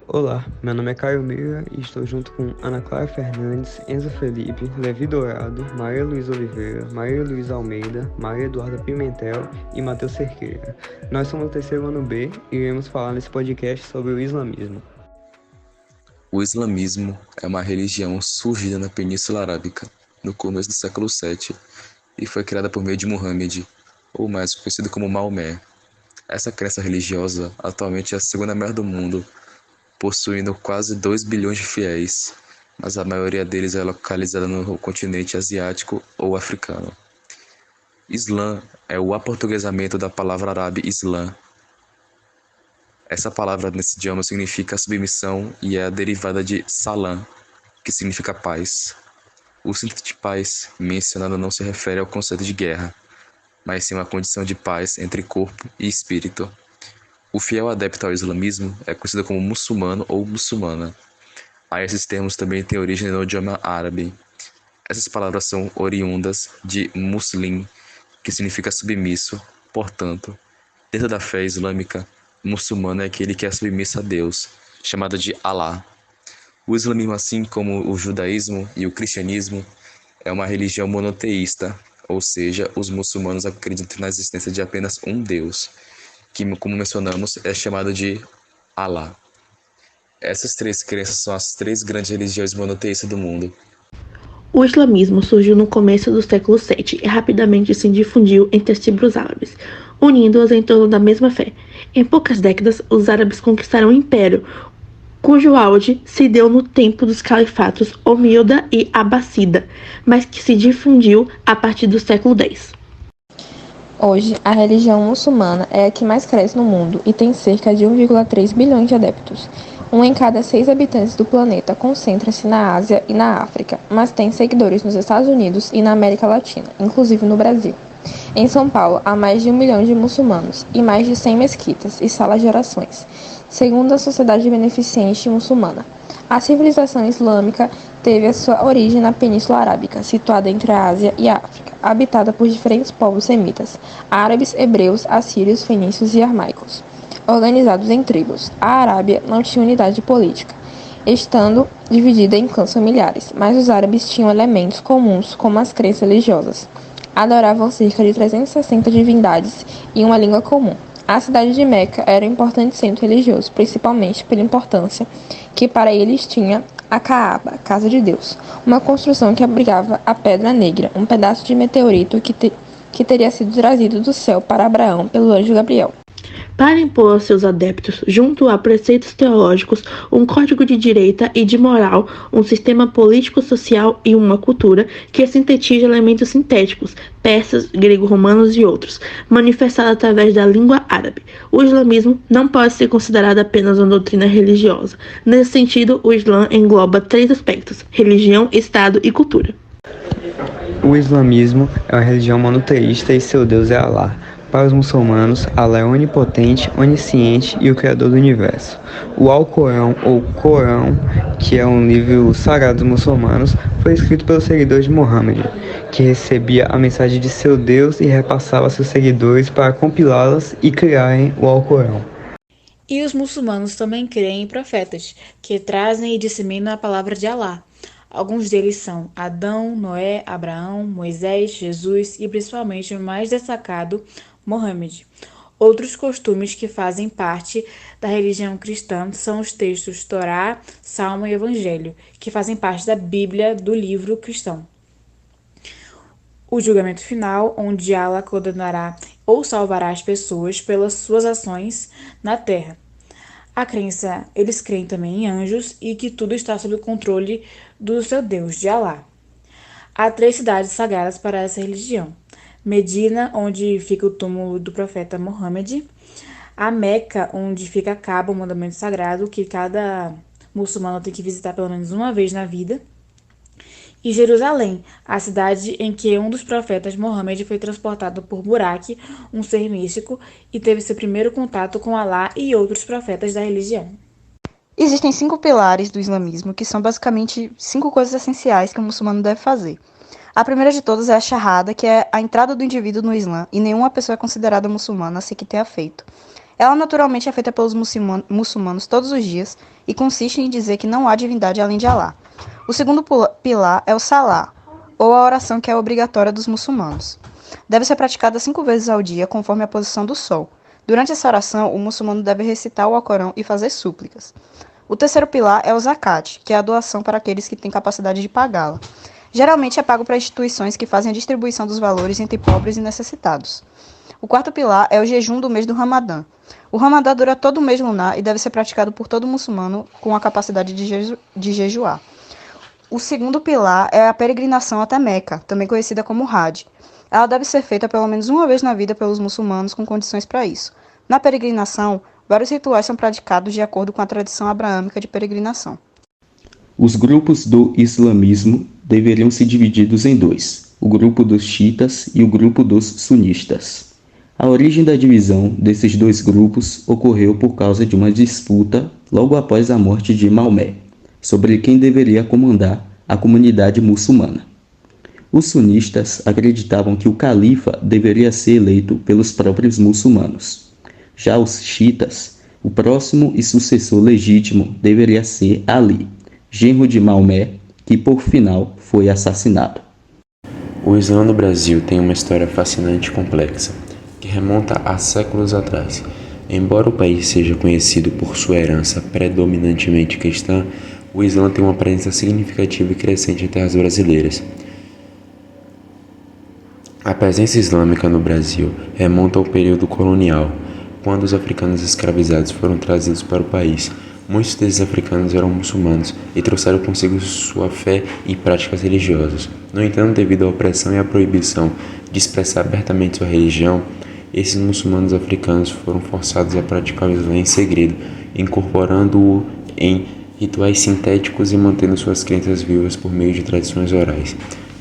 Olá, meu nome é Caio Meira e estou junto com Ana Clara Fernandes, Enzo Felipe, Levi Dourado, Maria Luísa Oliveira, Maria Luísa Almeida, Maria Eduarda Pimentel e Matheus Cerqueira. Nós somos o terceiro ano B e iremos falar nesse podcast sobre o islamismo. O islamismo é uma religião surgida na Península Arábica no começo do século VII e foi criada por meio de Muhammad, ou mais conhecido como Maomé. Essa crença religiosa atualmente é a segunda maior do mundo, possuindo quase 2 bilhões de fiéis, mas a maioria deles é localizada no continente asiático ou africano. Islã é o aportuguesamento da palavra árabe Islã. Essa palavra nesse idioma significa submissão e é a derivada de salam, que significa paz. O sentido de paz mencionado não se refere ao conceito de guerra, mas sim uma condição de paz entre corpo e espírito. O fiel adepto ao islamismo é conhecido como muçulmano ou muçulmana. Esses termos também têm origem no idioma árabe. Essas palavras são oriundas de muslim, que significa submisso. Portanto, dentro da fé islâmica, muçulmano é aquele que é submisso a Deus, chamado de Alá. O islamismo, assim como o judaísmo e o cristianismo, é uma religião monoteísta, ou seja, os muçulmanos acreditam na existência de apenas um Deus, que, como mencionamos, é chamado de Alá. Essas três crenças são as três grandes religiões monoteístas do mundo. O islamismo surgiu no começo do século VII e rapidamente se difundiu entre as tribos árabes, unindo-as em torno da mesma fé. Em poucas décadas, os árabes conquistaram o império, cujo auge se deu no tempo dos califatos Omíyada e Abássida, mas que se difundiu a partir do século X. Hoje, a religião muçulmana é a que mais cresce no mundo e tem cerca de 1,3 bilhões de adeptos. Um em cada 6 habitantes do planeta concentra-se na Ásia e na África, mas tem seguidores nos Estados Unidos e na América Latina, inclusive no Brasil. Em São Paulo, há mais de 1 milhão de muçulmanos e mais de 100 mesquitas e salas de orações, segundo a Sociedade Beneficente Muçulmana. A civilização islâmica teve a sua origem na Península Arábica, situada entre a Ásia e a África, habitada por diferentes povos semitas, árabes, hebreus, assírios, fenícios e armaicos, organizados em tribos. A Arábia não tinha unidade política, estando dividida em clãs familiares, mas os árabes tinham elementos comuns como as crenças religiosas. Adoravam cerca de 360 divindades e uma língua comum. A cidade de Meca era um importante centro religioso, principalmente pela importância que para eles tinha a Kaaba, Casa de Deus, uma construção que abrigava a Pedra Negra, um pedaço de meteorito que teria sido trazido do céu para Abraão pelo anjo Gabriel. Para impor aos seus adeptos, junto a preceitos teológicos, um código de direita e de moral, um sistema político-social e uma cultura que sintetiza elementos sintéticos, persas, grego-romanos e outros, manifestado através da língua árabe. O islamismo não pode ser considerado apenas uma doutrina religiosa. Nesse sentido, o Islã engloba 3 aspectos: religião, Estado e cultura. O islamismo é uma religião monoteísta e seu Deus é Alá. Para os muçulmanos, Alá é onipotente, onisciente e o Criador do universo. O Alcorão, ou Corão, que é um livro sagrado dos muçulmanos, foi escrito pelos seguidores de Muhammad, que recebia a mensagem de seu Deus e repassava a seus seguidores para compilá-las e criarem o Alcorão. E os muçulmanos também creem em profetas, que trazem e disseminam a palavra de Alá. Alguns deles são Adão, Noé, Abraão, Moisés, Jesus e principalmente o mais destacado, Mohammed. Outros costumes que fazem parte da religião cristã são os textos Torá, Salmo e Evangelho, que fazem parte da Bíblia do livro cristão. O julgamento final, onde Allah condenará ou salvará as pessoas pelas suas ações na terra. Eles creem também em anjos e que tudo está sob o controle do seu Deus, de Alá. Há 3 cidades sagradas para essa religião: Medina, onde fica o túmulo do profeta Muhammad; a Meca, onde fica a Kaaba, o mandamento sagrado que cada muçulmano tem que visitar pelo menos uma vez na vida; e Jerusalém, a cidade em que um dos profetas Muhammad foi transportado por Burak, um ser místico, e teve seu primeiro contato com Alá e outros profetas da religião. Existem 5 pilares do islamismo, que são basicamente 5 coisas essenciais que o muçulmano deve fazer. A primeira de todas é a Shahada, que é a entrada do indivíduo no Islã, e nenhuma pessoa é considerada muçulmana sem que tenha feito. Ela naturalmente é feita pelos muçulmanos todos os dias e consiste em dizer que não há divindade além de Alá. O segundo pilar é o Salah, ou a oração que é obrigatória dos muçulmanos. Deve ser praticada 5 vezes ao dia, conforme a posição do sol. Durante essa oração, o muçulmano deve recitar o Alcorão e fazer súplicas. O terceiro pilar é o zakat, que é a doação para aqueles que têm capacidade de pagá-la. Geralmente é pago para instituições que fazem a distribuição dos valores entre pobres e necessitados. O quarto pilar é o jejum do mês do Ramadã. O Ramadã dura todo o mês lunar e deve ser praticado por todo muçulmano com a capacidade de jejuar. O segundo pilar é a peregrinação até Meca, também conhecida como Hajj. Ela deve ser feita pelo menos uma vez na vida pelos muçulmanos com condições para isso. Na peregrinação, vários rituais são praticados de acordo com a tradição abraâmica de peregrinação. Os grupos do islamismo deveriam ser divididos em dois, o grupo dos xiitas e o grupo dos sunistas. A origem da divisão desses dois grupos ocorreu por causa de uma disputa logo após a morte de Maomé, sobre quem deveria comandar a comunidade muçulmana. Os sunistas acreditavam que o califa deveria ser eleito pelos próprios muçulmanos. Já os xiitas, o próximo e sucessor legítimo deveria ser Ali, genro de Maomé, que por final foi assassinado. O Islã no Brasil tem uma história fascinante e complexa, que remonta a séculos atrás. Embora o país seja conhecido por sua herança predominantemente cristã, o Islã tem uma presença significativa e crescente em terras brasileiras. A presença islâmica no Brasil remonta ao período colonial, quando os africanos escravizados foram trazidos para o país. Muitos desses africanos eram muçulmanos e trouxeram consigo sua fé e práticas religiosas. No entanto, devido à opressão e à proibição de expressar abertamente sua religião, esses muçulmanos africanos foram forçados a praticar o Islã em segredo, incorporando-o em rituais sintéticos e mantendo suas crenças vivas por meio de tradições orais.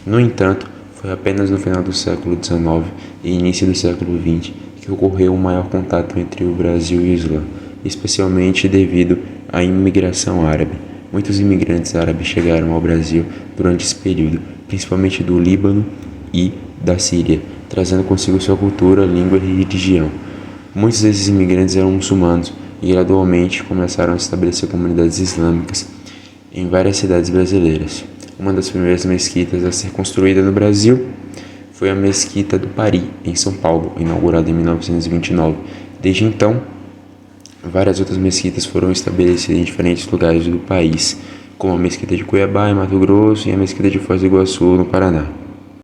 No entanto, foi apenas no final do século XIX e início do século XX que ocorreu um maior contato entre o Brasil e o Islã, especialmente devido à imigração árabe. Muitos imigrantes árabes chegaram ao Brasil durante esse período, principalmente do Líbano e da Síria, trazendo consigo sua cultura, língua e religião. Muitos desses imigrantes eram muçulmanos e gradualmente começaram a estabelecer comunidades islâmicas em várias cidades brasileiras. Uma das primeiras mesquitas a ser construída no Brasil foi a Mesquita do Pari, em São Paulo, inaugurada em 1929. Desde então, várias outras mesquitas foram estabelecidas em diferentes lugares do país, como a Mesquita de Cuiabá, em Mato Grosso, e a Mesquita de Foz do Iguaçu, no Paraná.